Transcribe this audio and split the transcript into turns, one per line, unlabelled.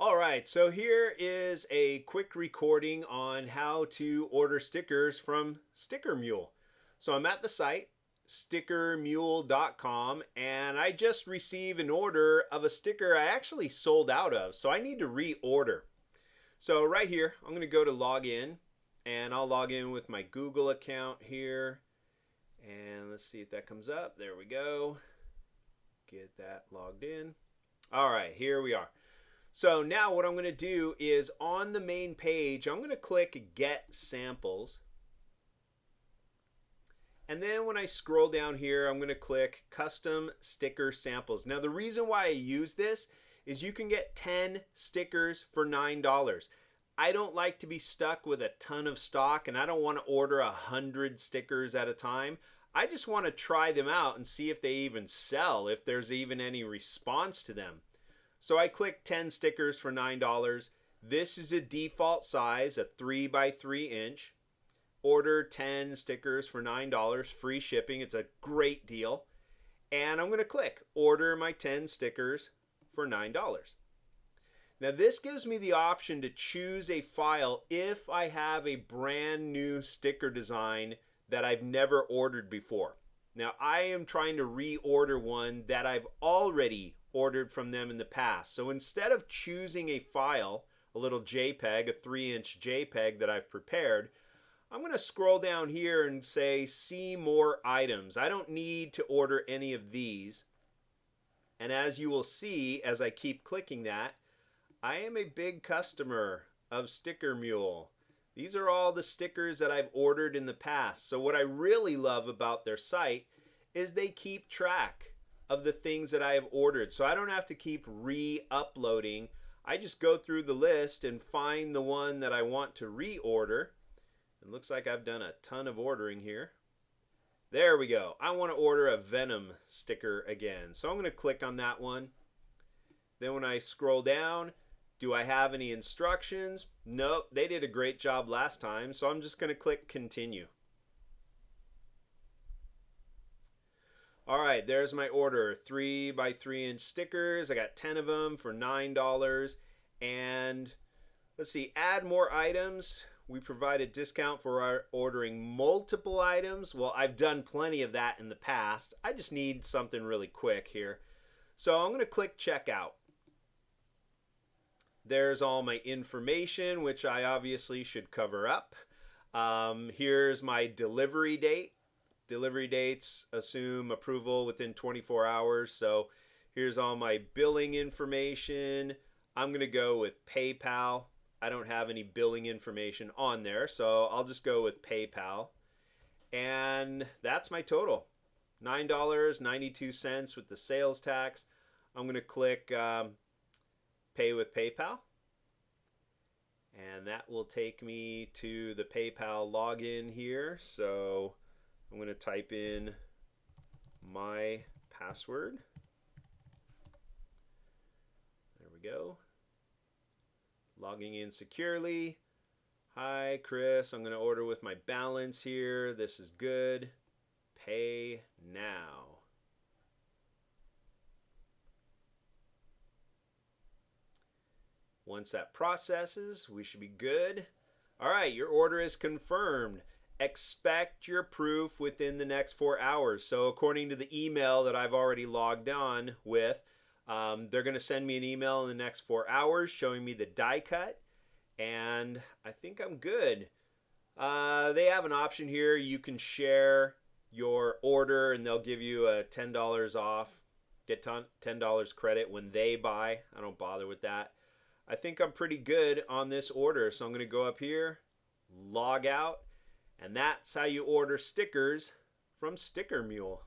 All right, so here is a quick recording on how to order stickers from Sticker Mule. So I'm at the site, stickermule.com, and I just received an order of a sticker I actually sold out of, so I need to reorder. So right here, I'm going to go to log in, and I'll log in with my Google account here. And let's see if that comes up. There we go. Get that logged in. All right, here we are. So now what I'm going to do is on the main page, I'm going to click Get Samples. And then when I scroll down here, I'm going to click Custom Sticker Samples. Now the reason why I use this is you can get 10 stickers for $9. I don't like to be stuck with a ton of stock, and I don't want to order 100 stickers at a time. I just want to try them out and see if they even sell, if there's even any response to them. So I click 10 stickers for $9. This is a default size, a 3 by 3 inch. Order 10 stickers for $9, free shipping. It's a great deal. And I'm going to click order my 10 stickers for $9. Now this gives me the option to choose a file if I have a brand new sticker design that I've never ordered before. Now I am trying to reorder one that I've already ordered from them in the past. So instead of choosing a file, a little JPEG, a 3-inch JPEG that I've prepared, I'm going to scroll down here and say see more items. I don't need to order any of these. And as you will see as I keep clicking that, I am a big customer of Sticker Mule. These are all the stickers that I've ordered in the past. So what I really love about their site is they keep track of the things that I have ordered. So I don't have to keep re-uploading. I just go through the list and find the one that I want to reorder. It looks like I've done a ton of ordering here. There we go. I want to order a Venom sticker again. So I'm going to click on that one. Then when I scroll down, do I have any instructions? Nope, they did a great job last time. So I'm just going to click continue. All right, there's my order. 3 by 3 inch stickers. I got 10 of them for $9. And let's see, add more items. We provide a discount for our ordering multiple items. Well, I've done plenty of that in the past. I just need something really quick here. So I'm going to click checkout. There's all my information, which I obviously should cover up. Here's my delivery date. Delivery dates assume approval within 24 hours. So here's all my billing information. I'm going to go with PayPal. I don't have any billing information on there, so I'll just go with PayPal. And that's my total. $9.92 with the sales tax. I'm going to click Pay with PayPal. And that will take me to the PayPal login here. So I'm going to type in my password. There we go. Logging in securely. Hi, Chris. I'm going to order with my balance here. This is good. Pay now. Once that processes, we should be good. All right, your order is confirmed. Expect your proof within the next 4 hours. So according to the email that I've already logged on with, they're going to send me an email in the next 4 hours showing me the die cut, and I think I'm good. They have an option here. You can share your order and they'll give you a $10 off. Get $10 credit when they buy. I don't bother with that. I think I'm pretty good on this order, so I'm going to go up here, log out, and that's how you order stickers from Sticker Mule.